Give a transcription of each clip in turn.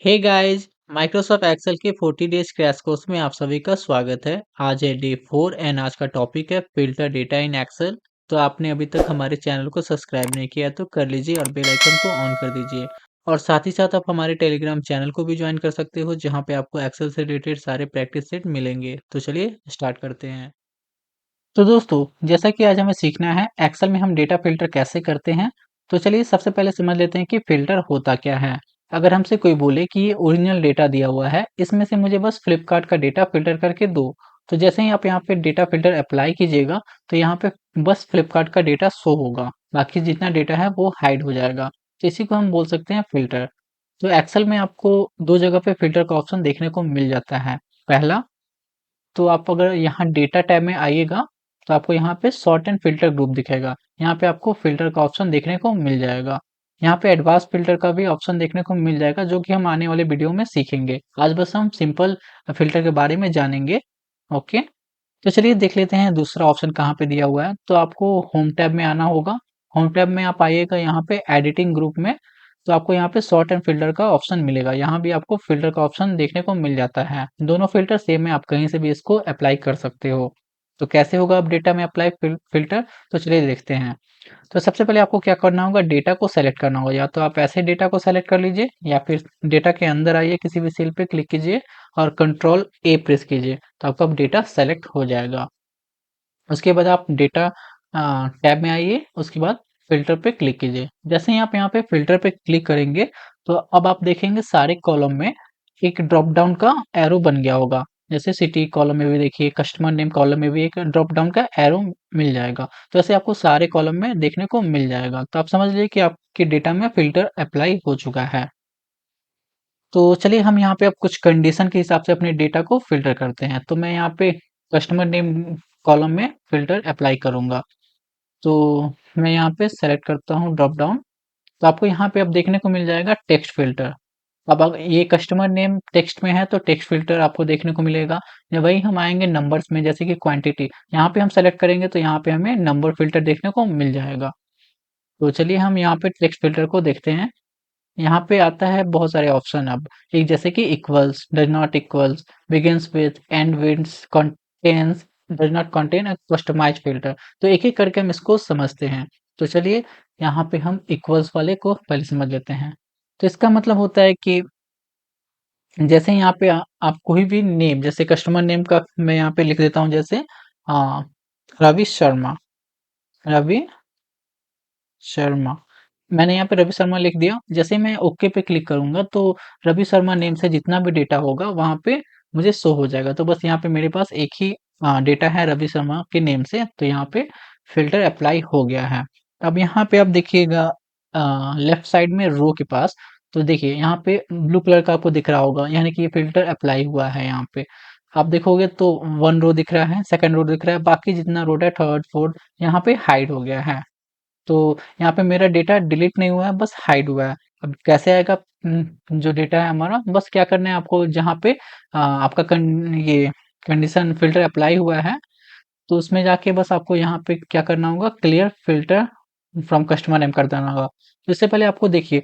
Hey guys, Microsoft Excel के 40 days crash course में आप सभी का स्वागत है। आज है डे 4 एंड आज का टॉपिक है फिल्टर डेटा इन एक्सेल। तो आपने अभी तक हमारे चैनल को सब्सक्राइब नहीं किया तो कर लीजिए और बेल आइकन को ऑन कर दीजिए। और साथ ही साथ आप हमारे टेलीग्राम चैनल को भी ज्वाइन कर सकते हो जहां पे आपको एक्सेल से रिलेटेड सारे प्रैक्टिस सेट मिलेंगे। तो चलिए स्टार्ट करते हैं। तो दोस्तों, जैसा कि आज हमें सीखना है एक्सेल में हम डेटा फ़िल्टर कैसे करते हैं, तो चलिए सबसे पहले समझ लेते हैं कि फ़िल्टर होता क्या है। अगर हमसे कोई बोले कि ये ओरिजिनल डेटा दिया हुआ है, इसमें से मुझे बस फ्लिपकार्ट का डेटा फ़िल्टर करके दो, तो जैसे ही आप यहाँ पे डेटा फ़िल्टर अप्लाई कीजिएगा, तो यहाँ पे बस फ्लिपकार्ट का डेटा शो होगा, बाकी जितना डेटा है वो हाइड हो जाएगा। तो इसी को हम बोल सकते हैं फ़िल्टर। तो एक्सेल में आपको 2 जगह पे फ़िल्टर का ऑप्शन देखने को मिल जाता है। पहला, तो आप अगर यहाँ डेटा टैब में आइएगा, तो आपको यहाँ पे सॉर्ट एंड फ़िल्टर ग्रुप दिखेगा। यहाँ पे आपको फ़िल्टर का ऑप्शन देखने को मिल जाएगा। यहाँ पे एडवांस फ़िल्टर का भी ऑप्शन देखने को मिल जाएगा, जो कि हम आने वाले वीडियो में सीखेंगे। आज बस हम सिंपल फ़िल्टर के बारे में जानेंगे। ओके, तो चलिए देख लेते हैं दूसरा ऑप्शन कहाँ पे दिया हुआ है। तो आपको होम टैब में आना होगा। होम टैब में आप आइएगा यहाँ पे एडिटिंग ग्रुप में, तो आपको यहाँ पे सॉर्ट एंड फ़िल्टर का ऑप्शन मिलेगा। यहाँ भी आपको फ़िल्टर का ऑप्शन देखने को मिल जाता है। दोनों फ़िल्टर सेम है, आप कहीं से भी इसको अप्लाई कर सकते हो। तो कैसे होगा अब डेटा में अप्लाई फ़िल्टर, तो चलिए देखते हैं। तो सबसे पहले आपको क्या करना होगा, डेटा को सेलेक्ट करना होगा। या तो आप ऐसे डेटा को सेलेक्ट कर लीजिए या फिर डेटा के अंदर आइए, किसी भी सेल पे क्लिक कीजिए और कंट्रोल ए प्रेस कीजिए, तो आपका अब डेटा सेलेक्ट हो जाएगा। उसके बाद आप डेटा टैब में आइए, उसके बाद फ़िल्टर पे क्लिक कीजिए। जैसे ही आप यहाँ पे फ़िल्टर पे क्लिक करेंगे, तो अब आप देखेंगे सारे कॉलम में एक ड्रॉप डाउन का एरो बन गया होगा। जैसे सिटी कॉलम में भी देखिए, कस्टमर नेम कॉलम में भी एक ड्रॉप डाउन का एरो मिल जाएगा। तो ऐसे आपको सारे कॉलम में देखने को मिल जाएगा। तो आप समझ लीजिए कि आपके डेटा में फ़िल्टर अप्लाई हो चुका है। तो चलिए हम यहाँ पे अब कुछ कंडीशन के हिसाब से अपने डेटा को फ़िल्टर करते हैं। तो मैं यहाँ पे कस्टमर नेम कॉलम में फ़िल्टर अप्लाई करूँगा। तो मैं यहाँ पे सेलेक्ट करता हूँ ड्रॉप डाउन, तो आपको यहाँ पे अब देखने को मिल जाएगा टेक्स्ट फ़िल्टर। अब ये कस्टमर नेम टेक्स्ट में है तो टेक्स्ट फ़िल्टर आपको देखने को मिलेगा। या वही हम आएँगे नंबर्स में, जैसे कि क्वांटिटी, यहाँ पे हम सेलेक्ट करेंगे तो यहाँ पे हमें नंबर फ़िल्टर देखने को मिल जाएगा। तो चलिए हम यहाँ पे टेक्स्ट फ़िल्टर को देखते हैं। यहाँ पे आता है बहुत सारे ऑप्शन अब, एक जैसे कि equals, does not equals, begins with, ends with, contains, does not contain a customized filter. तो एक-एक करके हम इसको समझते हैं। तो चलिए यहाँ पे हम इक्वल्स वाले को पहले समझ लेते हैं। तो इसका मतलब होता है कि जैसे यहाँ पे आप कोई भी नेम, जैसे कस्टमर नेम का मैं यहाँ पे लिख देता हूँ, जैसे अ, रवि शर्मा, रवि शर्मा। मैंने यहाँ पे रवि शर्मा लिख दिया। जैसे ही मैं ओके पे क्लिक करूँगा तो रवि शर्मा नेम से जितना भी डेटा होगा वहाँ पे मुझे शो हो जाएगा। तो बस यहाँ पे मेरे पास एक ही डेटा है रवि शर्मा के नेम से, तो यहाँ पे फ़िल्टर अप्लाई हो गया है। अब यहाँ पे आप देखिएगा लेफ्ट साइड में रो के पास, तो देखिए यहाँ पे ब्लू कलर का आपको दिख रहा होगा, यानी कि ये फ़िल्टर अप्लाई हुआ है यहाँ पे। आप देखोगे तो 1 रो दिख रहा है, सेकंड रो दिख रहा है, बाकी जितना रो है थर्ड, फोर्थ यहाँ पे हाइड हो गया है। तो यहाँ पे मेरा डेटा डिलीट नहीं हुआ है, बस हाइड हुआ है। अब कैसे आएगा जो डेटा है हमारा, बस क्या करना है आपको, जहाँ पे आपका ये कंडीशन फ़िल्टर अप्लाई हुआ है, तो उसमें जाके बस आपको यहाँ पे क्या करना होगा, clear filter from customer name कर देना होगा। तो इससे पहले आपको देखिए,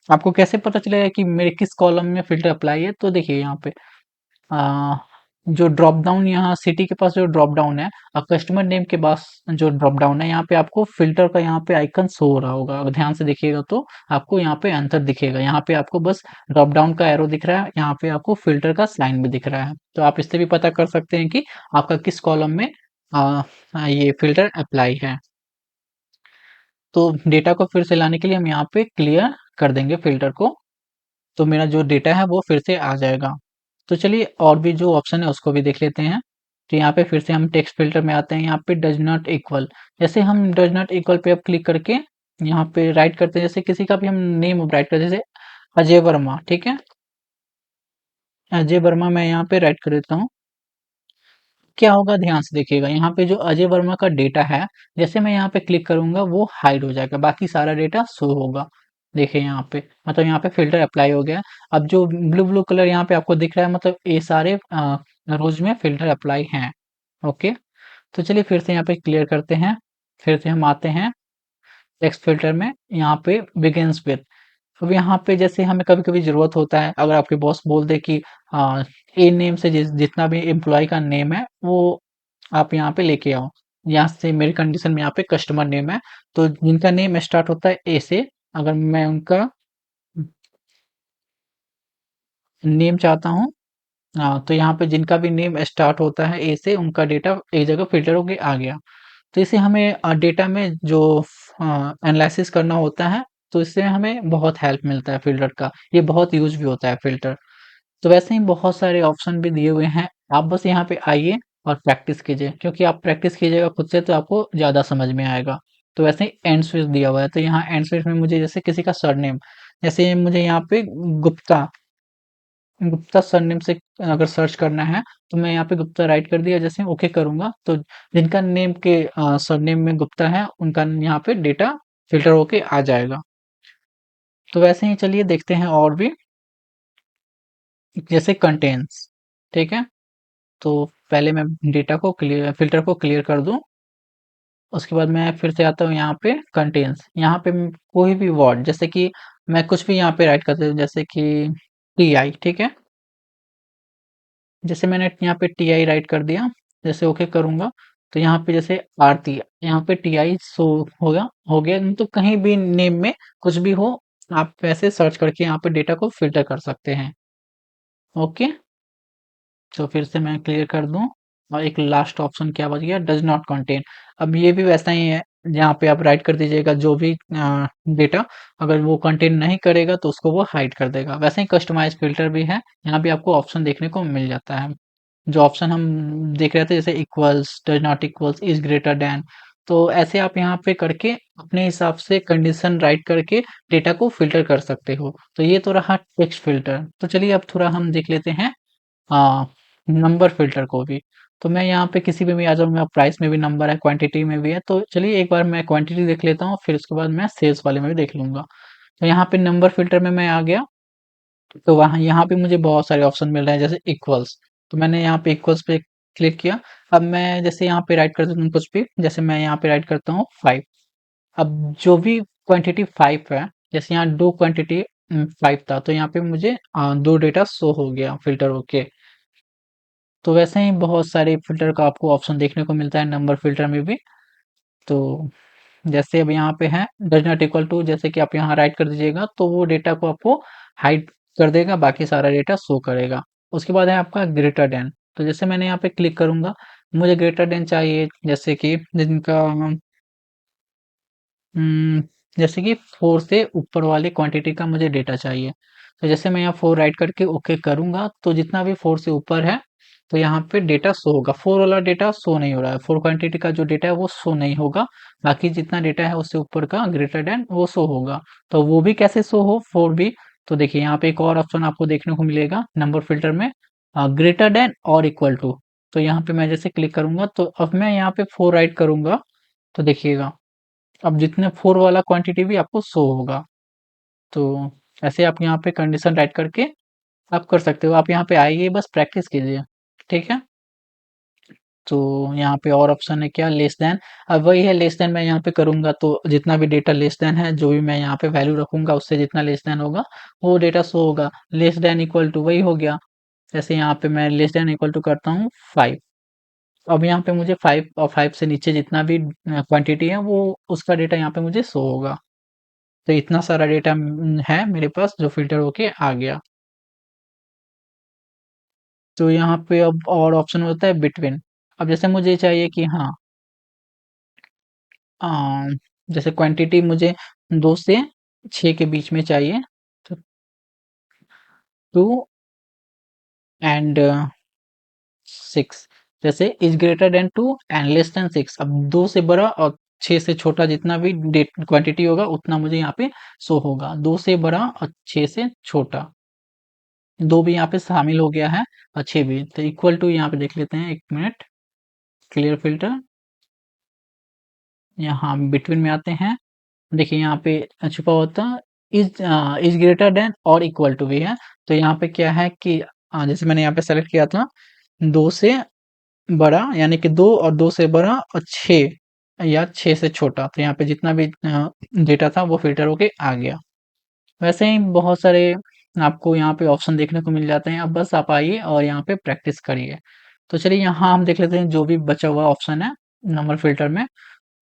आपको कैसे पता चलेगा कि मेरे किस कॉलम में फ़िल्टर अप्लाई है, तो देखिए यहाँ पे अ, जो ड्रॉप डाउन, यहाँ सिटी के पास जो ड्रॉप डाउन है और कस्टमर नेम के पास जो ड्रॉप डाउन है, यहाँ पे आपको फ़िल्टर का यहाँ पे आइकन शो हो रहा होगा। अगर ध्यान से देखिएगा तो आपको यहाँ पे अंतर दिखेगा। यहाँ पे आपको बस ड्रॉप डाउन का एरो दिख रहा है, यहाँ पे आपको फ़िल्टर का साइन भी दिख रहा है। तो आप इससे भी पता कर सकते हैं कि आपका किस कॉलम में ये फ़िल्टर अप्लाई है। तो डेटा को फिर से लाने के लिए हम यहाँ पे क्लियर कर देंगे फ़िल्टर को, तो मेरा जो डेटा है वो फिर से आ जाएगा। तो चलिए और भी जो ऑप्शन है उसको भी देख लेते हैं। तो यहाँ पे फिर से हम टेक्स्ट फ़िल्टर में आते हैं, यहाँ पे डज़ नॉट इक्वल। जैसे हम डज़ नॉट इक्वल पे अब क्लिक करके यहाँ पे राइट करते हैं, जैसे किसी का भी हम नेम राइट करते हैं, जैसे अजय वर्मा, ठीक है? अजय वर्मा मैं यहाँ पे राइट कर देता हूँ। क्या होगा ध्यान से देखिएगा, यहाँ पे जो अजय वर्मा का डेटा है, जैसे मैं यहाँ पे क्लिक करूँगा वो हाइड हो जाएगा, बाकी सारा डेटा शो होगा। देखिए यहाँ पे, मतलब यहाँ पे फ़िल्टर अप्लाई हो गया। अब जो ब्लू कलर यहाँ पे आपको दिख रहा है, मतलब ये सारे रोज़ में फ़िल्टर अप्लाई हैं। ओके, तो चलिए फिर से यहाँ पे क्लियर करते हैं। फिर से हम आते हैं टेक्स्ट फ़िल्टर में, यहाँ पे बिगिन्स विथ। अब यहाँ पे जैसे हमें कभी-कभी ज़रूरत होता है, अगर आपके बॉस बोल दे कि ए नेम से जितना भी एम्प्लॉयी का नेम है, वो आप यहाँ पे लेके आओ। यहाँ से मेरी कंडीशन में यहाँ पे कस्टमर नेम है, तो जिनका नेम स्टार्ट होता है ए से, अगर मैं उनका नेम चाहता हूँ, तो यहाँ पे जिनका भी नेम स्टार्ट होता है ए से, उनका डेटा एक जगह फ़िल्टर होके आ गया। तो इससे हमें डेटा में जो एनालिसिस करना होता है, तो इससे हमें बहुत हेल्प मिलता है फ़िल्टर का। ये बहुत यूज़ भी होता है फ़िल्टर। तो वैसे ही बहुत सारे ऑप्शन भी दिए हुए हैं। आप बस यहाँ पे आइए और प्रैक्टिस कीजिए, क्योंकि आप प्रैक्टिस कीजिएगा खुद से तो आपको ज़्यादा समझ में आएगा। तो वैसे ही एंड स्विच दिया हुआ है, तो यहाँ एंड स्विच में मुझे जैसे किसी का सरनेम, जैसे मुझे यहाँ पे गुप्ता गुप्ता सरनेम से अगर सर्च करना है, तो मैं यहाँ पे गुप्ता राइट कर दिया, जैसे ओके करूँगा, तो जिनका नेम के सरनेम में गुप्ता है, उनका यहाँ पे डेटा फ़िल्टर होके आ जाएगा। तो वैसे ही चलिए देखते हैं और भी, जैसे कंटेंट्स, ठीक है? तो पहले मैं डेटा को क्लियर फ़िल्टर को क्लियर कर दूँ, उसके बाद मैं फिर से आता हूँ यहाँ पे कंटेंट्स, यहाँ पे कोई भी वर्ड, जैसे कि मैं कुछ भी यहाँ पे राइट कर देता हूँ, जैसे कि टीआई, ठीक है? जैसे मैंने यहाँ पे टीआई राइट कर दिया, जैसे ओके करूँगा, तो यहाँ पे जैसे आरती, यहाँ पे टीआई शो होगा, हो गया। तो कहीं भी नेम में कुछ भी हो, आप वैसे सर्च करके यहाँ पे डेटा को फ़िल्टर कर सकते हैं। ओके, तो फिर से मैं क्लियर कर दूँ, और एक लास्ट ऑप्शन क्या बच गया, डज़ नॉट कंटेन। अब ये भी वैसा ही है, जहाँ पे आप राइट कर दीजिएगा जो भी डेटा, अगर वो कंटेन नहीं करेगा तो उसको वो हाइड कर देगा। वैसे ही कस्टमाइज़ फ़िल्टर भी है, यहाँ भी आपको ऑप्शन देखने को मिल जाता है। जो ऑप्शन हम देख रहे थे, जैसे equals, does not equals, is greater than, तो ऐसे आप यहाँ पे करके अपने हिसाब से कंडीशन राइट करके डेटा को फ़िल्टर कर सकते हो। तो ये तो रहा टेक्स्ट फ़िल्टर। तो चलिए अब थोड़ा हम देख लेते हैं नंबर फ़िल्टर को भी। तो मैं यहाँ पे किसी पे भी आ जाऊँगा, प्राइस में भी नंबर है, क्वांटिटी में भी है, तो चलिए एक बार मैं क्वांटिटी देख लेता हूँ, फिर उसके बाद मैं सेल्स वाले में भी देख लूँगा। तो यहाँ पे नंबर फ़िल्टर में मैं आ गया, तो वहाँ यहाँ पे मुझे बहुत सारे ऑप्शन मिल रहे हैं, जैसे इक्वल्स, तो मैंने यहाँ पे इक्वल्स पे क्लिक किया। अब मैं जैसे यहाँ पे राइट कर देता हूँ कुछ भी, जैसे मैं यहाँ पे राइट करता हूँ 5। अब जो भी क्वांटिटी 5 है, जैसे यहाँ दो क्वांटिटी 5 था, तो यहाँ पे मुझे दो डेटा शो हो गया फ़िल्टर होके। तो वैसे ही बहुत सारे फ़िल्टर का आपको ऑप्शन देखने को मिलता है नंबर फ़िल्टर में भी। तो जैसे अब यहाँ पे है डज़ नॉट इक्वल टू, जैसे कि आप यहाँ राइट कर दीजिएगा, तो वो डेटा को आपको हाइड कर देगा, बाकी सारा डेटा शो करेगा। उसके बाद है आपका ग्रेटर देन, तो जैसे मैंने यहाँ पे क्लिक करूँगा, मुझे ग्रेटर देन चाहिए, जैसे कि जिनका उम, जैसे कि 4 से ऊपर वाली क्वांटिटी का मुझे डेटा चाहिए। तो जैसे मैं यहाँ 4 राइट करके ओके करूँगा, तो जितना भी 4 से ऊपर है, तो यहाँ पे डेटा शो होगा। 4 वाला डेटा शो नहीं हो रहा है, 4 क्वांटिटी का जो डेटा है वो शो नहीं होगा, बाकी जितना डेटा है उससे ऊपर का ग्रेटर देन वो शो होगा। तो वो भी कैसे शो हो 4 भी, तो देखिए यहाँ पे एक और ऑप्शन आपको देखने को मिलेगा नंबर फ़िल्टर में, ग्रेटर देन और इक्वल टू। तो यहाँ पे मैं जैसे क्लिक करूँगा, तो अब मैं यहाँ पे 4 राइट करूँगा, तो देखिएगा अब जितने 4 वाला क्वांटिटी भी आपको शो होगा। तो ऐसे आप यहाँ पे कंडीशन राइट करके आप कर सकते हो। आप यहाँ पे आइए, बस प्रैक्टिस कीजिए, ठीक है? तो यहाँ पे और ऑप्शन है क्या, लेस देन। अब वही है, लेस देन मैं यहाँ पे करूँगा, तो जितना भी डेटा लेस देन है, जो भी मैं यहाँ पे वैल्यू रखूँगा, उससे जितना लेस देन होगा वो डेटा शो होगा। लेस देन इक्वल टू वही हो गया। जैसे यहाँ पे मैं लेस देन इक्वल टू करता हूँ 5। अब यहाँ पे मुझे 5 और 5 से नीचे जितना भी क्वांटिटी है, वो उसका डेटा यहाँ पे मुझे शो होगा। तो इतना सारा डेटा है मेरे पास जो फ़िल्टर होके आ गया। तो यहाँ पे अब और ऑप्शन होता है बिटवीन। अब जैसे मुझे चाहिए कि हाँ, अ, जैसे क्वांटिटी मुझे 2 से 6 के बीच में चाहिए, तो 2 एंड 6, जैसे is greater than 2 and less than 6। अब 2 से बड़ा और 6 से छोटा जितना भी डेट क्वांटिटी होगा, उतना मुझे यहाँ पे शो होगा। 2 से बड़ा और 6 से छोटा। 2 भी यहाँ पे शामिल हो गया है और 6 भी। तो इक्वल टू यहाँ पे देख लेते हैं, 1 मिनट, क्लियर फ़िल्टर, यहाँ बिटवीन में आते हैं। देखिए यहाँ पे छुपा होता इज़ ग्रेटर देन और इक्वल टू भी है। तो यहाँ पे क्या है कि जैसे मैंने यहाँ पे सेलेक्ट किया था 2 से बड़ा, यानी कि 2 और 2 से बड़ा और 6 या 6 से छोटा। तो यहाँ पे जितना भी डेटा था वो फ़िल्टर होके आ गया। वैसे ही बहुत सारे आपको यहाँ पे ऑप्शन देखने को मिल जाते हैं। अब बस आप आइए और यहाँ पे प्रैक्टिस करिए। तो चलिए यहाँ हम देख लेते हैं जो भी बचा हुआ ऑप्शन है नंबर फ़िल्टर में।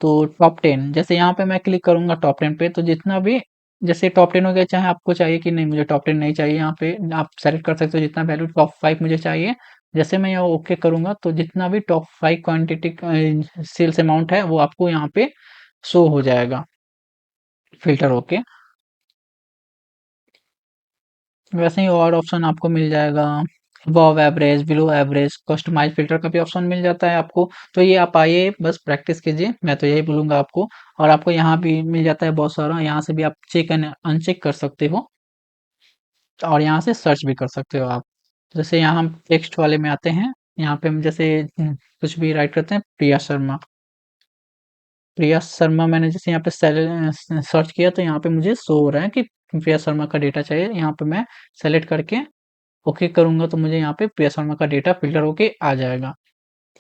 तो टॉप 10 जैसे यहाँ पे मैं क्लिक करूँगा टॉप 10 पे, तो जितना भी जैसे टॉप 10 हो गया, चाहे आपको चाहिए कि नहीं मुझे टॉप 10 नहीं चाहिए, यहाँ पे आप सेलेक्ट कर सकते हो जितना वैल्यू, टॉप 5 मुझे चाहिए। जैसे मैं यहाँ ओके करूँगा तो जितना भी टॉप 5 क्वांटिटी सेल्स अमाउंट है वो आपको यहाँ पे शो हो जाएगा फ़िल्टर होके। वैसे ही और ऑप्शन आपको मिल जाएगा, above average, below average, customize filter का भी ऑप्शन मिल जाता है आपको। तो ये आप आइए बस प्रैक्टिस कीजिए, मैं तो यही बोलूँगा आपको। और आपको यहाँ भी मिल जाता है बहुत सारा, यहाँ से भी आप चेक एंड अनचेक कर सकते हो और यहाँ से सर्च भी कर सकते हो आप। जैसे यहाँ हम टेक्स्ट वाले में आते हैं, यहाँ पे हम जैसे कुछ भी राइट करते हैं प्रिया शर्मा। प्रिया शर्मा मैंने जैसे यहाँ पे सर्च किया तो यहाँ पे मुझे शो हो रहा है कि प्रिया शर्मा का डेटा चाहिए। यहाँ पे मैं सेलेक्ट करके ओके करूँगा तो मुझे यहाँ पे प्रिया शर्मा का डेटा फ़िल्टर होके आ जाएगा।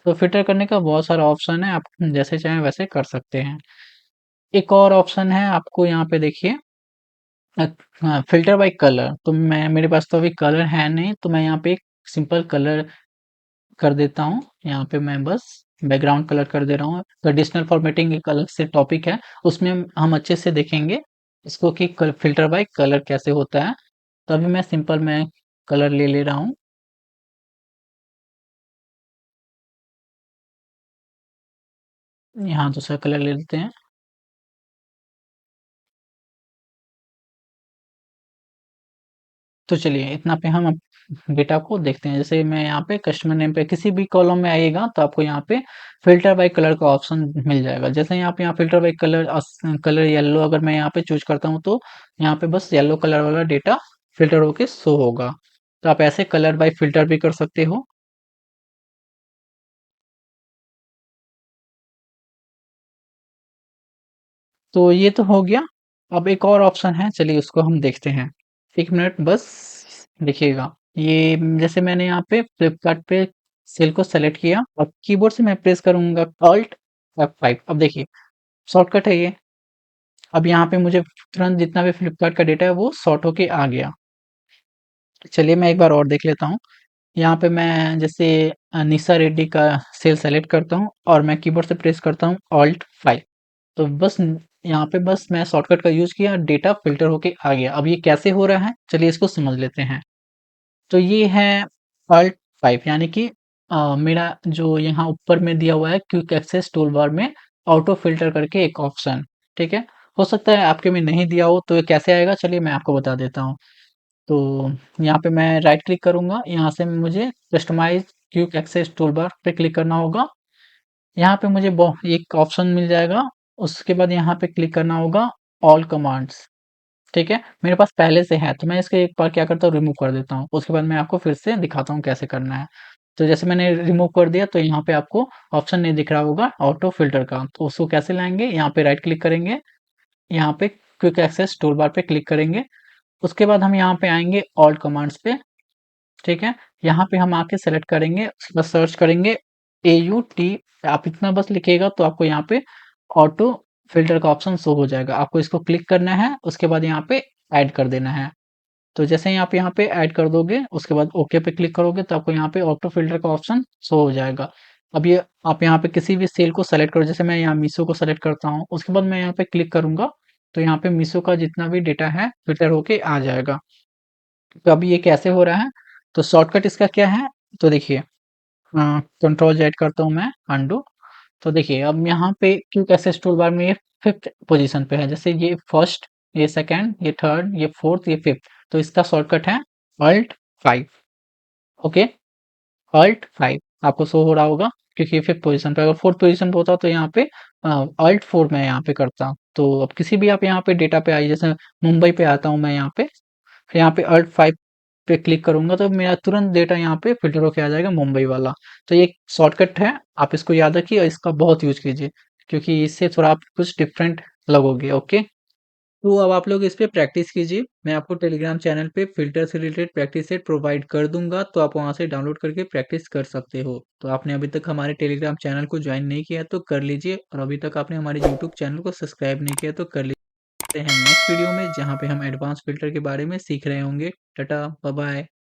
तो फ़िल्टर करने का बहुत सारा ऑप्शन है, आप जैसे चाहें वैसे कर सकते हैं। एक और ऑप्शन है आपको यहाँ पे देखिए, हाँ, फ़िल्टर बाय कलर। तो मैं मेरे पास तो अभी कलर है नहीं, तो मैं यहाँ पे एक सिंपल कलर कर देता हूँ। यहाँ पे मैं बस बैकग्राउंड कलर कर दे रहा हूँ। ट्रेडिशनल फॉर्मेटिंग एक अलग से टॉपिक है, उसमें हम अच्छे से देखेंगे इसको कि फ़िल्टर बाय कलर कैसे होता है। तो अभी मैं सिंपल मैं कलर ले ले रहा हूँ। यहाँ दूसरा कलर ले लेते हैं। तो चलिए इतना पे हम अब डेटा को देखते हैं। जैसे मैं यहाँ पे कस्टमर नेम पे किसी भी कॉलम में आइएगा तो आपको यहाँ पे फ़िल्टर बाय कलर का ऑप्शन मिल जाएगा। जैसे ही आप यहाँ filter by colour colour yellow अगर मैं यहाँ पे चूज़ करता हूँ तो यहाँ पे बस येलो कलर वाला डेटा फ़िल्टर होके शो होगा। तो आप ऐसे कलर बाय फ़िल्टर भी कर सकते हो। तो ये तो हो गया। अब एक और ऑप्शन है, चलिए उसको हम देखते हैं। 1 मिनट बस देखिएगा। ये जैसे मैंने यहाँ पे फ्लिपकार्ट पे सेल को सेलेक्ट किया और कीबोर्ड से मैं प्रेस करूँगा Alt F5। अब देखिए शॉर्टकट है ये। अब यहाँ पे मुझे तुरंत जितना भी फ्लिपकार्ट का डेटा है वो सॉर्ट होके आ गया। चलिए मैं एक बार और देख लेता हूँ। यहाँ पे मैं जैसे निशा रेड्डी का सेल सेलेक्ट करता हूँ और मैं कीबोर्ड से प्रेस करता हूँ Alt 5। तो बस यहाँ पे बस मैं शॉर्टकट का यूज़ किया, डेटा फ़िल्टर होके आ गया। अब ये कैसे हो रहा है? चलिए इसको समझ लेते हैं। तो ये है Alt 5 यानी कि मेरा जो यहाँ ऊपर में दिया हुआ है क्विक एक्सेस टूल बार में ऑटो फ़िल्टर करके एक ऑप्शन, ठीक है? हो सकता है आपके में नहीं दिया हो, तो ये कैसे आएगा चलिए मैं आपको बता देता हूँ। तो यहाँ पे मैं राइट क्लिक करूँगा, यहाँ से मुझे customize quick access toolbar पे क्लिक करना होगा। यहाँ पे मुझे एक ऑप्शन मिल जाएगा, उसके बाद यहाँ पे क्लिक करना होगा ऑल कमांड्स, ठीक है? मेरे पास पहले से है, तो मैं इसको एक बार क्या करता हूँ रिमूव कर देता हूँ, उसके बाद मैं आपको फिर से दिखाता हूँ कैसे करना है। तो जैसे मैंने रिमूव कर दिया तो यहाँ पे आपको ऑप्शन नहीं दिख रहा होगा ऑटो फ़िल्टर का, तो उसको कैसे लाएँगे? यहाँ पे राइट क्लिक करेंगे, यहाँ पे क्विक एक्सेस टूलबार पे क्लिक करेंगे, उसके बाद हम यहाँ पे आएँगे ऑल कमांड्स पे, ठीक है? यहाँ पे हम आके सेलेक्ट करेंगे, उसके बाद सर्च करेंगे AUT, आप इतना बस लिखिएगा तो आपको यहाँ पे ऑटो फ़िल्टर का ऑप्शन शो हो जाएगा। आपको इसको क्लिक करना है, उसके बाद यहाँ पे ऐड कर देना है। तो जैसे ही आप यहाँ पे ऐड कर दोगे, उसके बाद ओके पे क्लिक करोगे तो आपको यहाँ पे ऑटो फ़िल्टर का ऑप्शन शो हो जाएगा। अब ये आप यहाँ पे किसी भी सेल को सेलेक्ट करो, जैसे मैं यहाँ मीशो को सेलेक्ट करता हूँ, उसके बाद मैं यहाँ पे क्लिक करूँगा, तो यहाँ पे मीशो का जितना भी डेटा है फ़िल्टर होके आ जाएगा। तो अभी ये कैसे हो रहा है? तो शॉर्टकट इसका क्या है? तो देखिए कंट्रोल ज़ेड करता हूँ मैं अनडू। तो देखिए अब यहाँ पे क्विक एक्सेस टूलबार में ये 5th पोज़ीशन पे है। जैसे ये फर्स्ट, ये सेकंड, ये थर्ड, ये फोर्थ, ये फिफ्थ। तो इसका शॉर्टकट है Alt 5। ओके, Alt 5 आपको शो हो रहा होगा क्योंकि ये 5th पोज़ीशन पे, अगर 4th पोज़ीशन पे होता तो यहाँ पे Alt 4 मैं यहाँ पे करता। तो अब किसी भी आप यहाँ पे डेटा पे आइए, जैसे मुंबई पे आता हूँ मैं यहाँ पे, फिर यहाँ पे Alt 5 पे क्लिक करूँगा तो मेरा तुरंत डेटा यहाँ पे फ़िल्टर होके आ जाएगा मुंबई वाला। तो ये एक शॉर्टकट है, आप इसको याद रखिए और इसका बहुत यूज़ कीजिए क्योंकि इससे थोड़ा आप कुछ डिफरेंट लगोगे, ओके? तो अब आप लोग इस पे प्रैक्टिस कीजिए। मैं आपको टेलीग्राम चैनल पे फ़िल्टर से रिलेटेड प्रैक्टिस सेट प्रोवाइड कर दूँगा, तो आप वहाँ से डाउनलोड करके प्रैक्टिस कर सकते हो। तो आपने अभी तक हमारे टेलीग्राम चैनल को जॉइन नहीं किया तो कर लीजिए और अभी तक आपने हमारे यूट्यूब चैनल को सब्सक्राइब नहीं किया तो कर लीजिए। मिलते हैं नेक्स्ट वीडियो में जहाँ पे हम एडवांस फ़िल्टर के बारे में सीख रहे होंगे। टाटा, बाय-बाय।